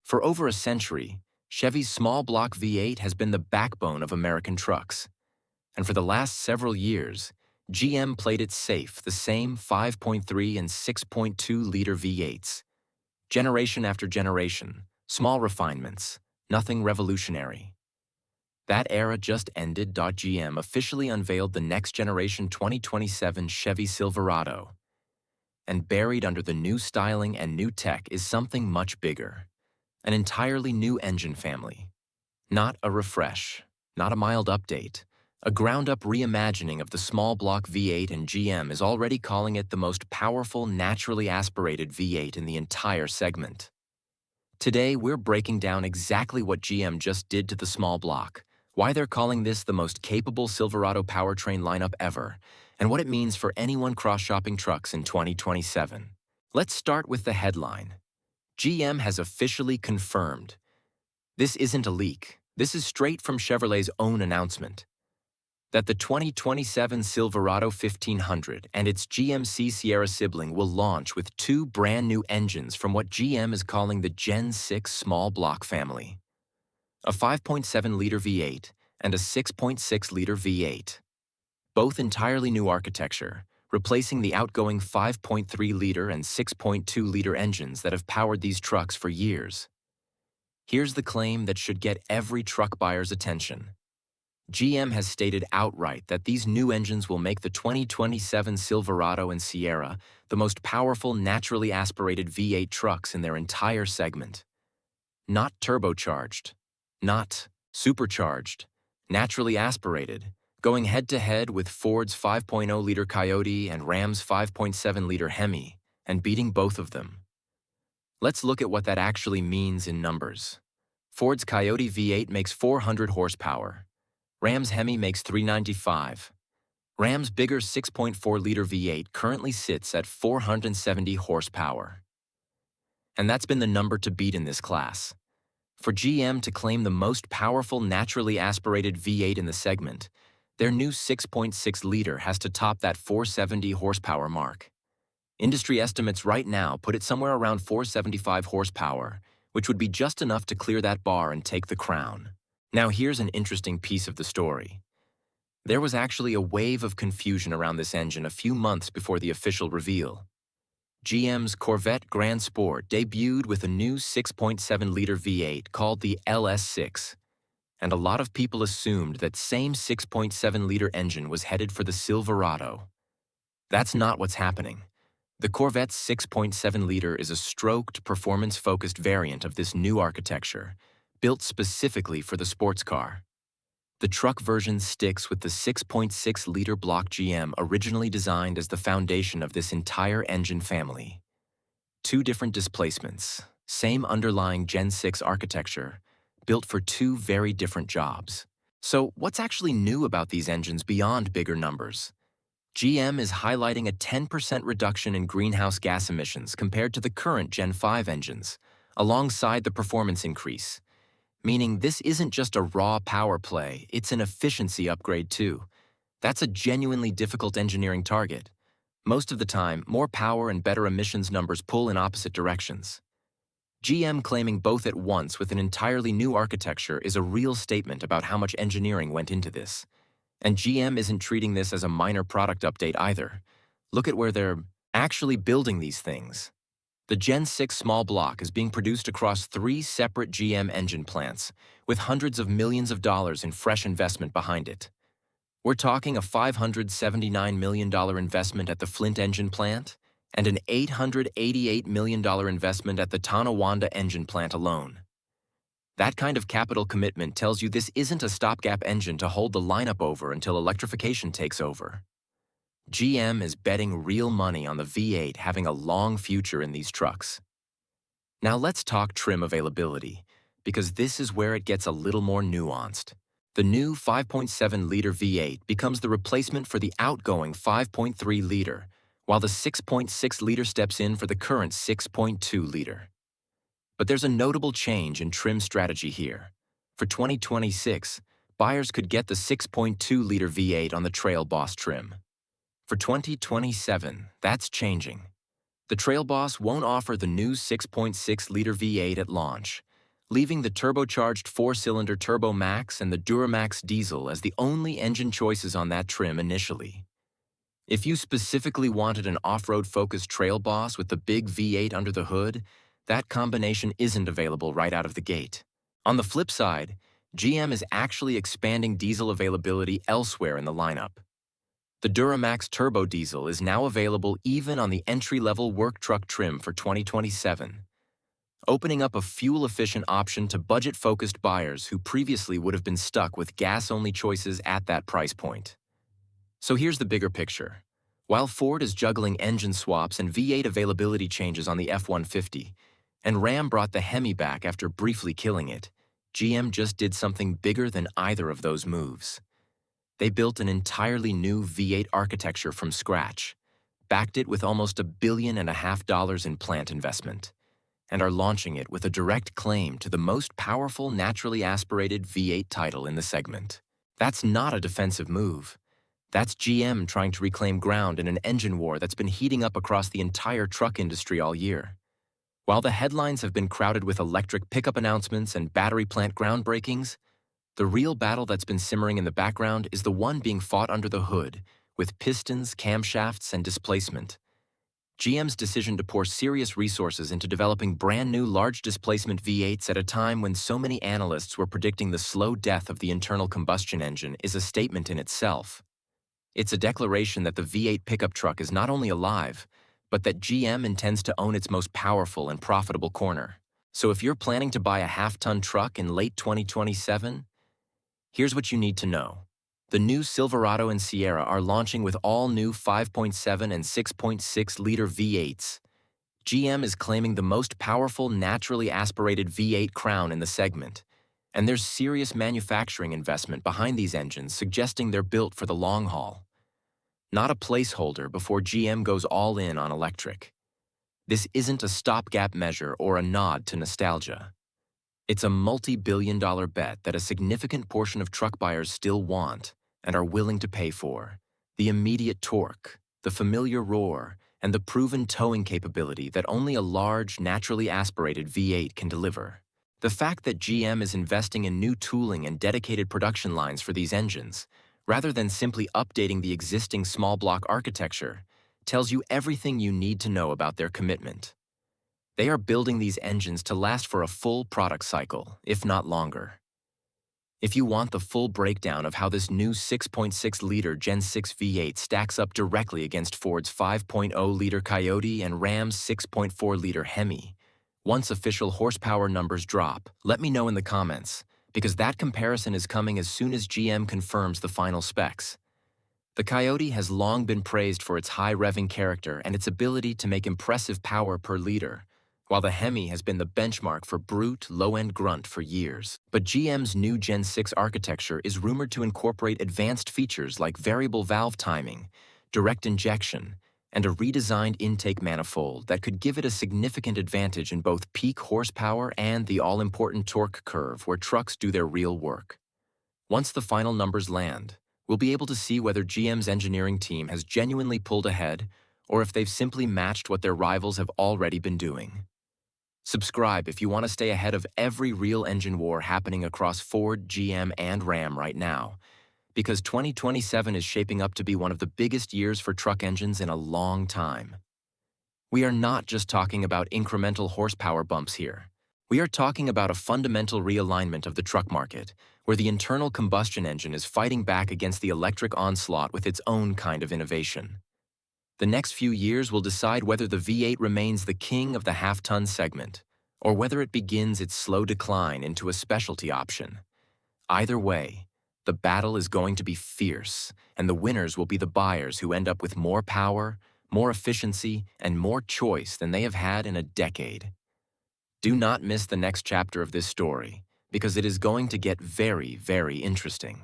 For over a century, Chevy's small block V8 has been the backbone of American trucks. And for the last several years, GM played it safe, the same 5.3 and 6.2-liter V8s. Generation after generation, small refinements, nothing revolutionary. That era just ended. GM officially unveiled the next generation 2027 Chevy Silverado. And buried under the new styling and new tech is something much bigger. An entirely new engine family. Not a refresh, not a mild update. A ground-up reimagining of the small block V8, and GM is already calling it the most powerful, naturally aspirated V8 in the entire segment. Today, we're breaking down exactly what GM just did to the small block, why they're calling this the most capable Silverado powertrain lineup ever, and what it means for anyone cross-shopping trucks in 2027. Let's start with the headline. GM has officially confirmed. This isn't a leak. This is straight from Chevrolet's own announcement. That the 2027 Silverado 1500 and its GMC Sierra sibling will launch with two brand new engines from what GM is calling the Gen 6 small block family. A 5.7-liter V8 and a 6.6-liter V8. Both entirely new architecture, replacing the outgoing 5.3-liter and 6.2-liter engines that have powered these trucks for years. Here's the claim that should get every truck buyer's attention. GM has stated outright that these new engines will make the 2027 Silverado and Sierra the most powerful naturally aspirated V8 trucks in their entire segment. Not turbocharged, not supercharged, naturally aspirated, going head-to-head with Ford's 5.0-liter Coyote and Ram's 5.7-liter Hemi, and beating both of them. Let's look at what that actually means in numbers. Ford's Coyote V8 makes 400 horsepower. Ram's Hemi makes 395. Ram's bigger 6.4-liter V8 currently sits at 470 horsepower. And that's been the number to beat in this class. For GM to claim the most powerful naturally aspirated V8 in the segment, their new 6.6-liter has to top that 470 horsepower mark. Industry estimates right now put it somewhere around 475 horsepower, which would be just enough to clear that bar and take the crown. Now here's an interesting piece of the story. There was actually a wave of confusion around this engine a few months before the official reveal. GM's Corvette Grand Sport debuted with a new 6.7-liter V8 called the LS6, and a lot of people assumed that same 6.7-liter engine was headed for the Silverado. That's not what's happening. The Corvette's 6.7-liter is a stroked, performance-focused variant of this new architecture, built specifically for the sports car. The truck version sticks with the 6.6-liter block GM originally designed as the foundation of this entire engine family. Two different displacements, same underlying Gen 6 architecture, built for two very different jobs. So what's actually new about these engines beyond bigger numbers? GM is highlighting a 10% reduction in greenhouse gas emissions compared to the current Gen 5 engines, alongside the performance increase. Meaning this isn't just a raw power play, it's an efficiency upgrade too. That's a genuinely difficult engineering target. Most of the time, more power and better emissions numbers pull in opposite directions. GM claiming both at once with an entirely new architecture is a real statement about how much engineering went into this. And GM isn't treating this as a minor product update either. Look at where they're actually building these things. The Gen 6 small block is being produced across 3 separate GM engine plants, with hundreds of millions of dollars in fresh investment behind it. We're talking a $579 million investment at the Flint engine plant, and an $888 million investment at the Tonawanda engine plant alone. That kind of capital commitment tells you this isn't a stopgap engine to hold the lineup over until electrification takes over. GM is betting real money on the V8 having a long future in these trucks. Now let's talk trim availability, because this is where it gets a little more nuanced. The new 5.7-liter V8 becomes the replacement for the outgoing 5.3-liter, while the 6.6-liter steps in for the current 6.2-liter. But there's a notable change in trim strategy here. For 2026, buyers could get the 6.2-liter V8 on the Trail Boss trim. For 2027, that's changing. The Trail Boss won't offer the new 6.6-liter V8 at launch. leaving the turbocharged four-cylinder Turbo Max and the Duramax diesel as the only engine choices on that trim initially. If you specifically wanted an off-road focused trail boss with the big V8 under the hood, that combination isn't available right out of the gate. On the flip side, GM is actually expanding diesel availability elsewhere in the lineup. The Duramax Turbo Diesel is now available even on the entry-level work truck trim for 2027, opening up a fuel-efficient option to budget-focused buyers who previously would have been stuck with gas-only choices at that price point. So here's the bigger picture. While Ford is juggling engine swaps and V8 availability changes on the F-150, and Ram brought the Hemi back after briefly killing it, GM just did something bigger than either of those moves. They built an entirely new V8 architecture from scratch, backed it with almost $1.5 billion in plant investment, and are launching it with a direct claim to the most powerful naturally aspirated V8 title in the segment. That's not a defensive move. That's GM trying to reclaim ground in an engine war that's been heating up across the entire truck industry all year. While the headlines have been crowded with electric pickup announcements and battery plant groundbreakings, the real battle that's been simmering in the background is the one being fought under the hood, with pistons, camshafts, and displacement. GM's decision to pour serious resources into developing brand new large displacement V8s at a time when so many analysts were predicting the slow death of the internal combustion engine is a statement in itself. It's a declaration that the V8 pickup truck is not only alive, but that GM intends to own its most powerful and profitable corner. So if you're planning to buy a half-ton truck in late 2027, here's what you need to know. The new Silverado and Sierra are launching with all-new 5.7 and 6.6-liter V8s. GM is claiming the most powerful naturally aspirated V8 crown in the segment, and there's serious manufacturing investment behind these engines suggesting they're built for the long haul. Not a placeholder before GM goes all in on electric. This isn't a stopgap measure or a nod to nostalgia. It's a multi-billion-dollar bet that a significant portion of truck buyers still want and are willing to pay for. The immediate torque, the familiar roar, and the proven towing capability that only a large, naturally aspirated V8 can deliver. The fact that GM is investing in new tooling and dedicated production lines for these engines, rather than simply updating the existing small block architecture, tells you everything you need to know about their commitment. They are building these engines to last for a full product cycle, if not longer. If you want the full breakdown of how this new 6.6-liter Gen 6 V8 stacks up directly against Ford's 5.0-liter Coyote and Ram's 6.4-liter Hemi, once official horsepower numbers drop, let me know in the comments, because that comparison is coming as soon as GM confirms the final specs. The Coyote has long been praised for its high revving character and its ability to make impressive power per liter, while the Hemi has been the benchmark for brute, low-end grunt for years. But GM's new Gen 6 architecture is rumored to incorporate advanced features like variable valve timing, direct injection, and a redesigned intake manifold that could give it a significant advantage in both peak horsepower and the all-important torque curve where trucks do their real work. Once the final numbers land, we'll be able to see whether GM's engineering team has genuinely pulled ahead or if they've simply matched what their rivals have already been doing. Subscribe if you want to stay ahead of every real engine war happening across Ford, GM, and Ram right now, because 2027 is shaping up to be one of the biggest years for truck engines in a long time. We are not just talking about incremental horsepower bumps here. We are talking about a fundamental realignment of the truck market, where the internal combustion engine is fighting back against the electric onslaught with its own kind of innovation. The next few years will decide whether the V8 remains the king of the half-ton segment, or whether it begins its slow decline into a specialty option. Either way, the battle is going to be fierce, and the winners will be the buyers who end up with more power, more efficiency, and more choice than they have had in a decade. Do not miss the next chapter of this story, because it is going to get very, very interesting.